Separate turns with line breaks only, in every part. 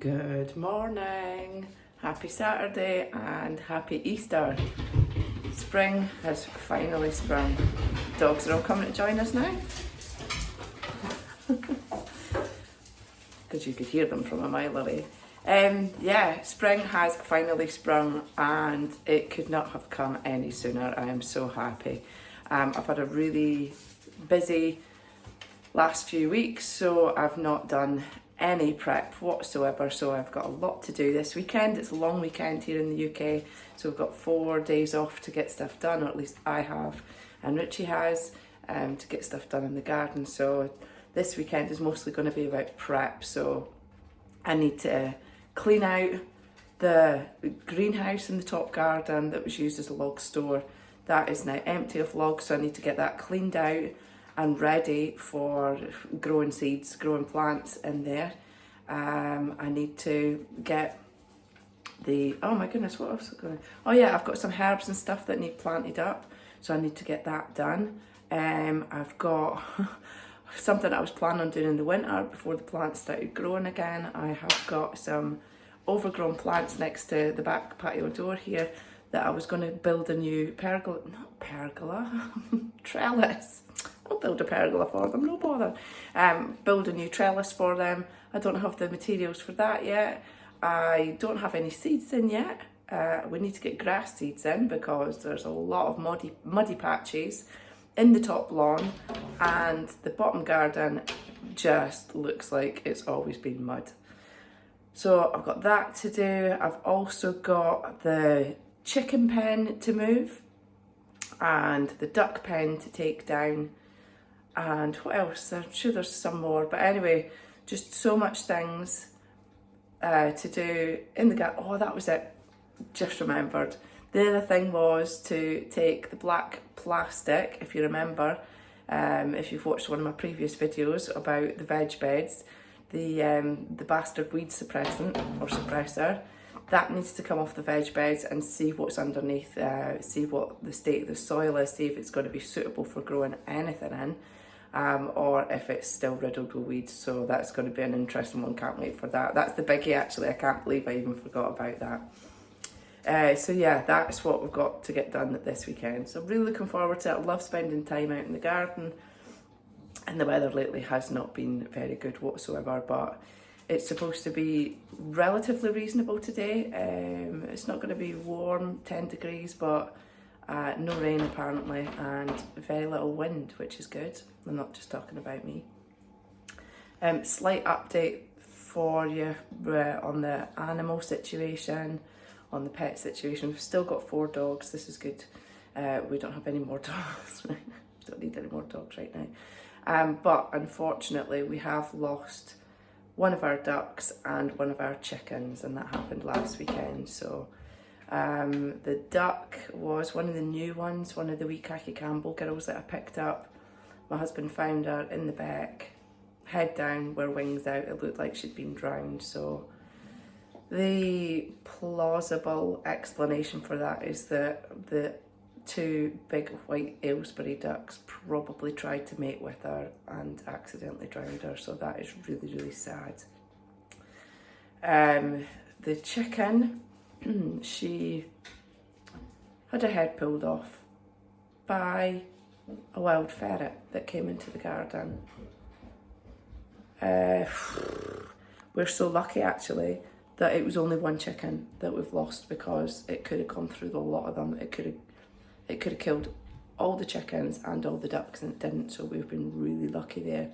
Good morning, happy Saturday and happy Easter. Spring has finally sprung. Dogs are all coming to join us now. Because you could hear them from a mile away. Spring has finally sprung and it could not have come any sooner. I am so happy. I've had a really busy last few weeks, so I've not done any prep whatsoever, so I've got a lot to do this weekend. It's a long weekend here in the UK, so we've got 4 days off to get stuff done, or at least I have, and Richie has, to get stuff done in the garden. So this weekend is mostly going to be about prep, so I need to clean out the greenhouse in the top garden that was used as a log store. That is now empty of logs, so I need to get that cleaned out and ready for growing seeds, growing plants in there. I need to get oh my goodness, what else is going on? Oh yeah, I've got some herbs and stuff that need planted up, so I need to get that done. I've got something I was planning on doing in the winter before the plants started growing again. I have got some overgrown plants next to the back patio door here that I was going to build a new trellis. I'll build a pergola for them, no bother. Build a new trellis for them. I don't have the materials for that yet. I don't have any seeds in yet. We need to get grass seeds in because there's a lot of muddy patches in the top lawn, and the bottom garden just looks like it's always been mud. So I've got that to do. I've also got the chicken pen to move and the duck pen to take down, and what else? I'm sure there's some more, but anyway, just so much things to do in the garden. Oh, that was it, just remembered. The other thing was to take the black plastic, if you remember, if you've watched one of my previous videos about the veg beds, the bastard weed suppressor, that needs to come off the veg beds and see what's underneath, see what the state of the soil is, see if it's going to be suitable for growing anything in, or if it's still riddled with weeds. So that's going to be an interesting one, can't wait for that. That's the biggie actually, I can't believe I even forgot about that. So yeah, that's what we've got to get done this weekend. So I'm really looking forward to it. I love spending time out in the garden, and the weather lately has not been very good whatsoever, but it's supposed to be relatively reasonable today. It's not going to be warm, 10 degrees, but no rain apparently, and very little wind, which is good. I'm not just talking about me. Slight update for you on the animal situation, on the pet situation. We've still got 4 dogs. This is good. We don't have any more dogs. We don't need any more dogs right now. But unfortunately, we have lost one of our ducks and one of our chickens, and that happened last weekend. So the duck was one of the new ones, one of the wee khaki Campbell girls that I picked up. My husband found her in the beck, head down, with wings out. It looked like she'd been drowned. So the plausible explanation for that is that the 2 big white Aylesbury ducks probably tried to mate with her and accidentally drowned her, so that is really, really sad. The chicken, she had her head pulled off by a wild ferret that came into the garden. We're so lucky actually that it was only one chicken that we've lost, because it could have gone through a lot of them. It could have killed all the chickens and all the ducks, and it didn't, so we've been really lucky there.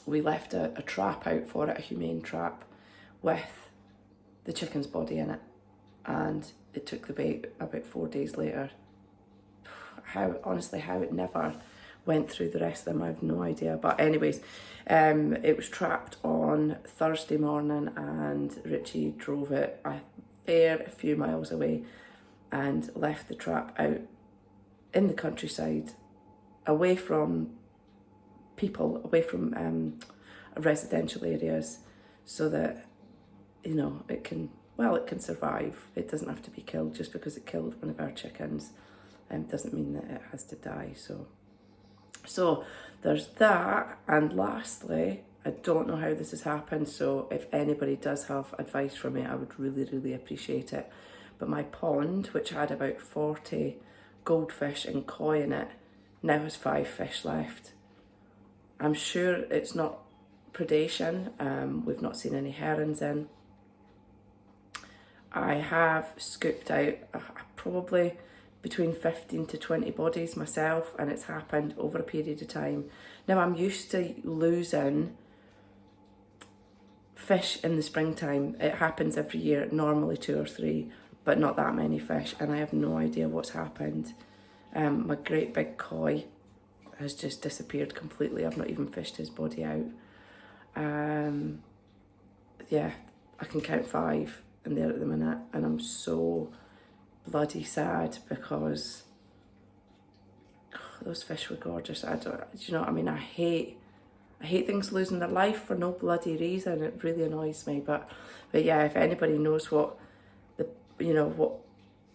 We left a trap out for it, a humane trap, with the chicken's body in it, and it took the bait about 4 days later. How it never went through the rest of them, I have no idea. But anyways, it was trapped on Thursday morning, and Richie drove it a few miles away and left the trap out in the countryside, away from people, away from residential areas, so that, you know, it can survive. It doesn't have to be killed. Just because it killed one of our chickens doesn't mean that it has to die. So there's that. And lastly, I don't know how this has happened, so if anybody does have advice for me, I would really, really appreciate it. But my pond, which had about 40 goldfish and koi in it, now has 5 fish left. I'm sure it's not predation. We've not seen any herons in. I have scooped out probably between 15 to 20 bodies myself, and it's happened over a period of time. Now, I'm used to losing fish in the springtime. It happens every year, normally 2 or 3, but not that many fish, and I have no idea what's happened. My great big koi has just disappeared completely. I've not even fished his body out. Yeah, I can count 5 in there at the minute, and I'm so bloody sad because those fish were gorgeous. Do you know what I mean? I hate things losing their life for no bloody reason. It really annoys me. But yeah, if anybody knows what what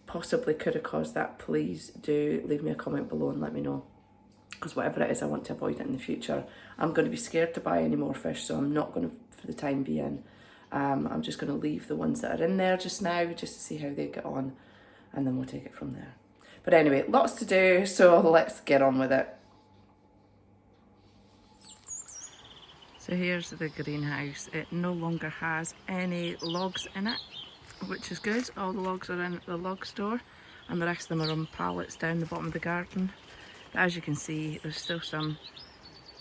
possibly could have caused that, please do leave me a comment below and let me know. Because whatever it is, I want to avoid it in the future. I'm going to be scared to buy any more fish, so I'm not going to, for the time being. I'm just going to leave the ones that are in there just now, just to see how they get on, and then we'll take it from there. But anyway, lots to do, so let's get on with it. So here's the greenhouse. It no longer has any logs in it, which is good. All the logs are in the log store, and the rest of them are on pallets down the bottom of the garden. But as you can see, there's still some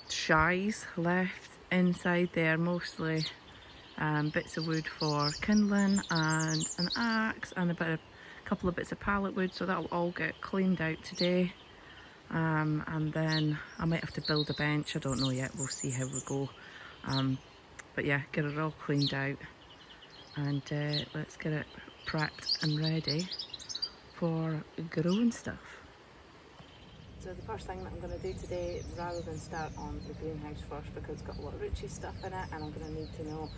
shies left inside there, mostly bits of wood for kindling and an axe and a couple of bits of pallet wood, so that'll all get cleaned out today. And then I might have to build a bench, I don't know yet, we'll see how we go. But yeah, get it all cleaned out, and let's get it prepped and ready for growing stuff. So the first thing that I'm going to do today, rather than start on the greenhouse first, because it's got a lot of Richie's stuff in it, and I'm going to need to know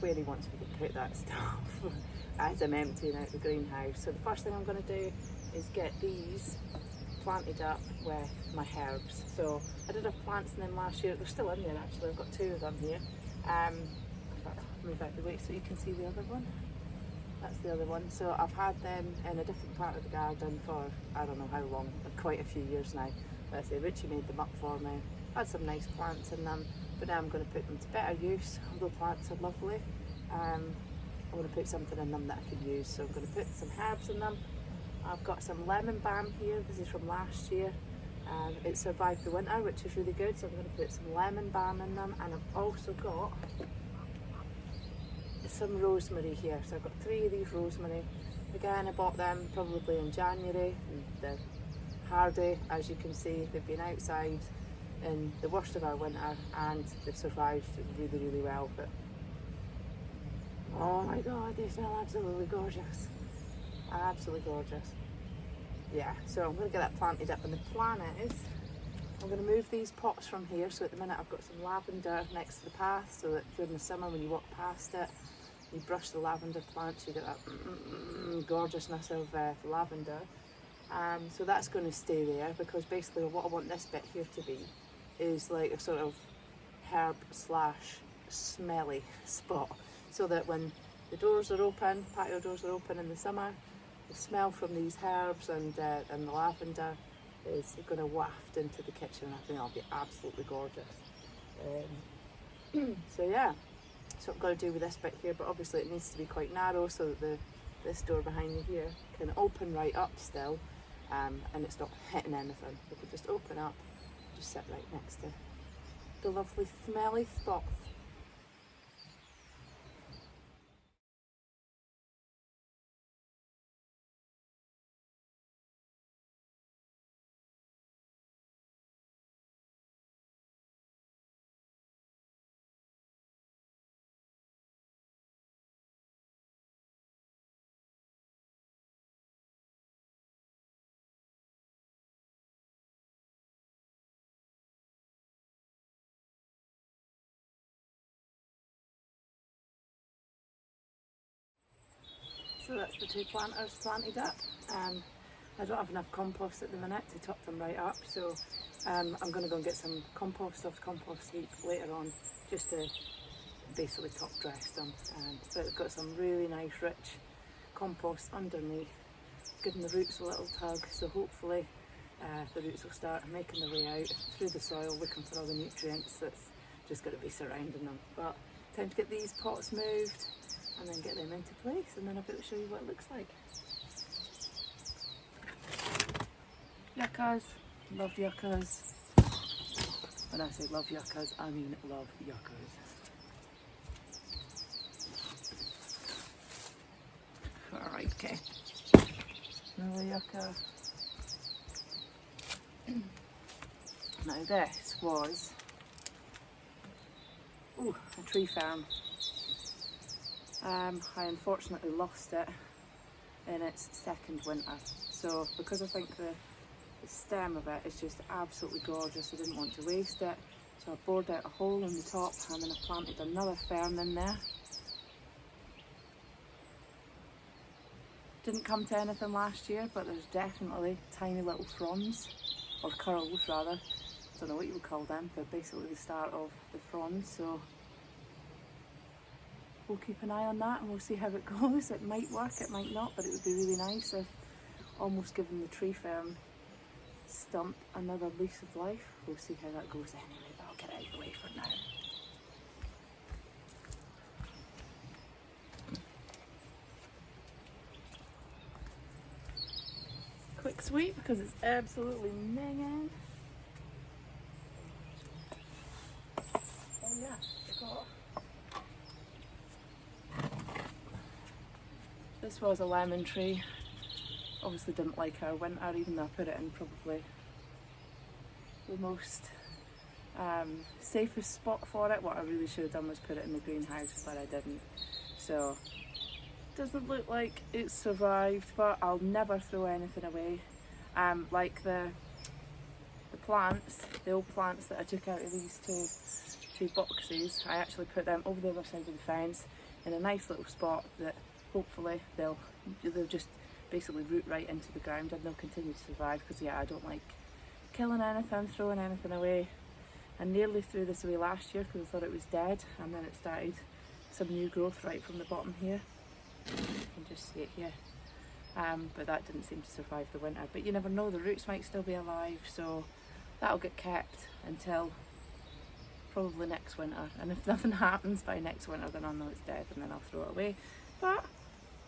where he wants me to put that stuff as I'm emptying out the greenhouse. So the first thing I'm going to do is get these planted up with my herbs. So I did have plants in them last year. They're still in there actually. I've got 2 of them here. Move out the way so you can see the other one. That's the other one. So I've had them in a different part of the garden for I don't know how long, but quite a few years now. But I say Richie made them up for me. Had some nice plants in them, but now I'm going to put them to better use. Although plants are lovely, I want to put something in them that I can use. So I'm going to put some herbs in them. I've got some lemon balm here. This is from last year. It survived the winter, which is really good. So I'm going to put some lemon balm in them, and I've also got some rosemary here. So I've got 3 of these rosemary. Again, I bought them probably in January. They're hardy, as you can see. They've been outside in the worst of our winter, and they've survived really, really well. But oh my god, they smell absolutely gorgeous. Absolutely gorgeous. Yeah, so I'm going to get that planted up, and the plan is I'm going to move these pots from here. So at the minute I've got some lavender next to the path, so that during the summer when you walk past it, you brush the lavender plants, you get that gorgeousness of lavender. So that's going to stay there, because basically what I want this bit here to be is like a sort of herb / smelly spot, so that when the doors are open, patio doors are open in the summer, the smell from these herbs and the lavender is going to waft into the kitchen. I think it'll be absolutely gorgeous. So yeah, that's what I'm going to do with this bit here, but obviously it needs to be quite narrow so that this door behind me here can open right up still, and it's not hitting anything. It can just open up, just sit right next to the lovely smelly spot. So that's the 2 planters planted up.
I don't have enough compost at the minute to top them right up, so I'm going to go and get some compost, soft compost heap later on, just to basically top dress them. But it's got some really nice rich compost underneath, giving the roots a little tug, so hopefully the roots will start making their way out through the soil, looking for all the nutrients that's just going to be surrounding them. But time to get these pots moved and then get them into place, and then I'll be able to show you what it looks like. Yuccas, love yuccas. When I say love yuccas, I mean love yuccas.
Alright, okay.
Another yucca. Now this was a tree farm. I unfortunately lost it in its second winter. So because I think the stem of it is just absolutely gorgeous, I didn't want to waste it. So I bored out a hole in the top and then I planted another fern in there. Didn't come to anything last year, but there's definitely tiny little fronds, or curls rather. I don't know what you would call them, but basically the start of the fronds. So we'll keep an eye on that and we'll see how it goes. It might work, it might not, but it would be really nice if almost giving the tree fern stump another lease of life. We'll see how that goes anyway, but I'll get out of the way for now. Quick sweep because it's absolutely minging. Oh yeah, this was a lemon tree. Obviously didn't like our winter, even though I put it in probably the most safest spot for it. What I really should have done was put it in the greenhouse, but I didn't. So doesn't look like it's survived, but I'll never throw anything away. Like the plants, the old plants that I took out of these two boxes, I actually put them over the other side of the fence in a nice little spot that hopefully they'll just basically root right into the ground and they'll continue to survive, because yeah, I don't like killing anything, throwing anything away. I nearly threw this away last year because I thought it was dead, and then it started some new growth right from the bottom here. You can just see it here. But that didn't seem to survive the winter. But you never know, the roots might still be alive, so that'll get kept until probably next winter. And if nothing happens by next winter, then I'll know it's dead and then I'll throw it away. But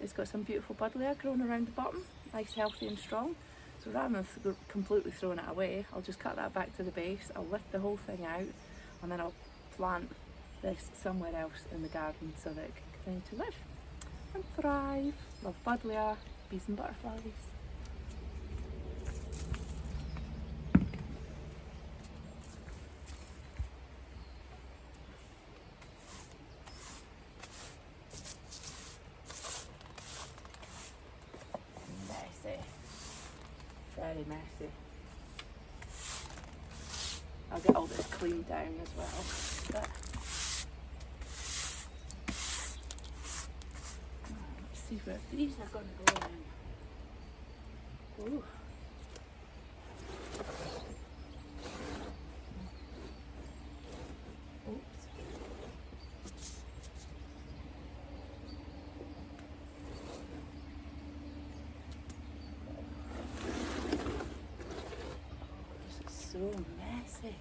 it's got some beautiful buddleia growing around the bottom, nice, healthy and strong. So rather than completely throwing it away, I'll just cut that back to the base, I'll lift the whole thing out, and then I'll plant this somewhere else in the garden so that it can continue to live and thrive. Love buddleia, bees and butterflies. Messy, very messy. I'll get all this cleaned down as well. But let's see where these are going to go in. Ooh. Oops. This is so messy.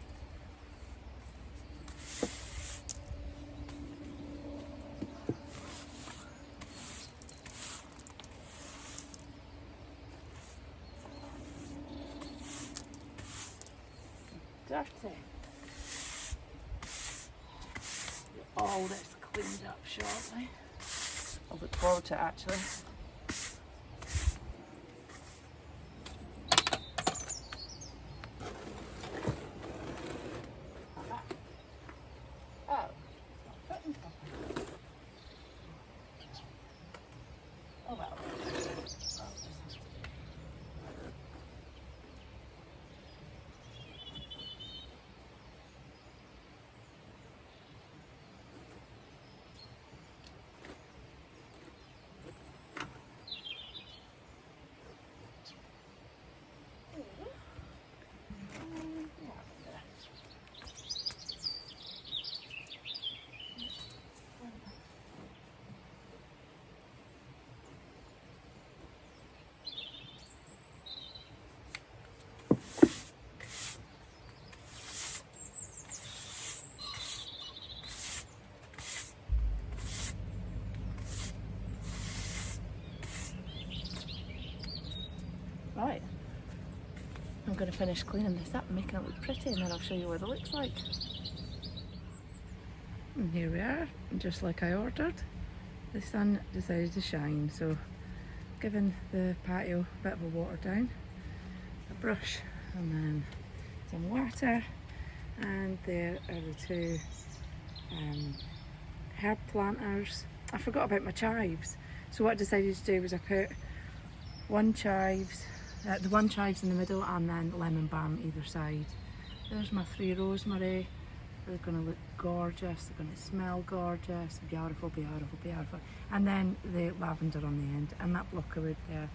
Dirty. Get all this cleaned up shortly. I'll look forward to it actually. Oh, it's not fitting properly. Oh well. going to finish cleaning this up and making it look pretty, and then I'll show you what it looks like.
And here we are, just like I ordered. The sun decided to shine, so giving the patio a bit of a water down, a brush, and then some water. And there are the two herb planters. I forgot about my chives, so what I decided to do was I put the one chives in the middle and then lemon balm either side. There's my 3 rosemary. They're going to look gorgeous, they're going to smell gorgeous, beautiful, beautiful, beautiful. And then the lavender on the end, and that block of wood there,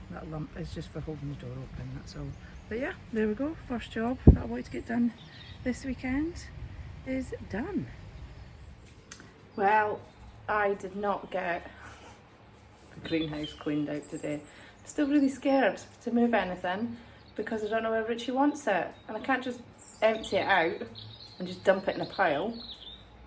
that lump is just for holding the door open, that's all. But yeah, there we go, first job that I wanted to get done this weekend is done. Well, I did not get the greenhouse cleaned out today. I'm still really scared to move anything because I don't know where Richie wants it, and I can't just empty it out and just dump it in a pile,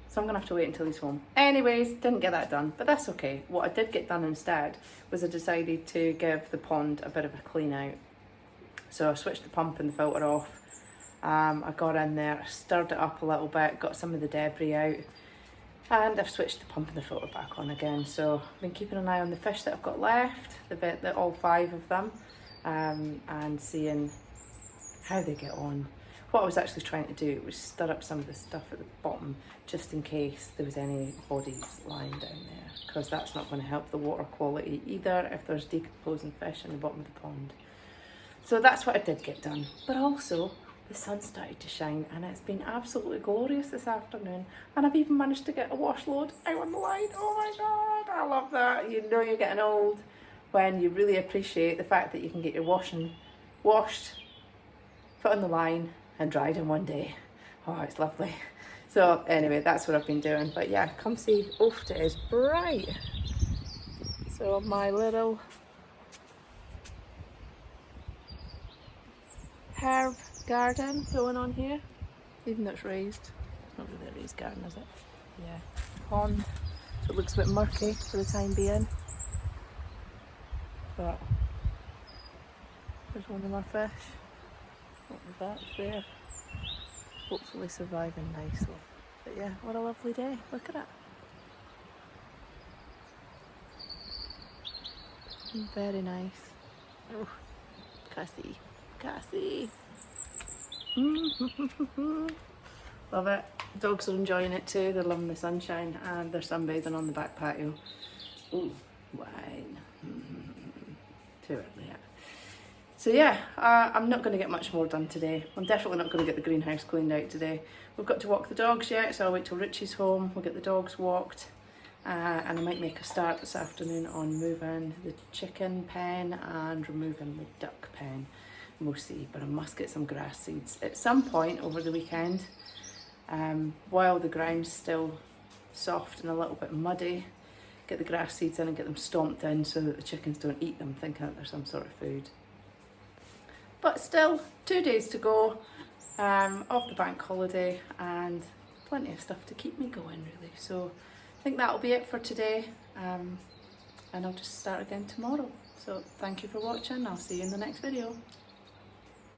so I'm gonna have to wait until he's home. Anyways, didn't get that done, but that's okay. What I did get done instead was I decided to give the pond a bit of a clean out. So I switched the pump and the filter off. I got in there, stirred it up a little bit, got some of the debris out, and I've switched the pump and the filter back on again. So I've been keeping an eye on the fish that I've got left, all 5 of them, and seeing how they get on. What I was actually trying to do was stir up some of the stuff at the bottom just in case there was any bodies lying down there, because that's not going to help the water quality either if there's decomposing fish in the bottom of the pond. So that's what I did get done. But also the sun started to shine and it's been absolutely glorious this afternoon, and I've even managed to get a wash load out on the line. Oh my god, I love that. You know you're getting old when you really appreciate the fact that you can get your washing washed, put on the line and dried in one day. Oh, it's lovely. So anyway, that's what I've been doing. But yeah, come see, oof, it is bright. So my little herb garden going on here, even though it's raised. It's not really a raised garden, is it? Yeah. Pond. So it looks a bit murky for the time being. But there's one of my fish. What was that there? Hopefully surviving nicely. But yeah, what a lovely day. Look at it. Very nice. Oh, Cassie. Cassie. Love it. Dogs are enjoying it too. They're loving the sunshine and they're sunbathing on the back patio. Ooh, wine. Too early yet. So yeah, I'm not going to get much more done today. I'm definitely not going to get the greenhouse cleaned out today. We've got to walk the dogs yet, so I'll wait till Richie's home. We'll get the dogs walked, and I might make a start this afternoon on moving the chicken pen and removing the duck pen. We'll see, but I must get some grass seeds at some point over the weekend, while the ground's still soft and a little bit muddy. Get the grass seeds in and get them stomped in so that the chickens don't eat them thinking that they're some sort of food. But still, 2 days to go of the bank holiday and plenty of stuff to keep me going really. So I think that'll be it for today, and I'll just start again tomorrow. So thank you for watching. I'll see you in the next video.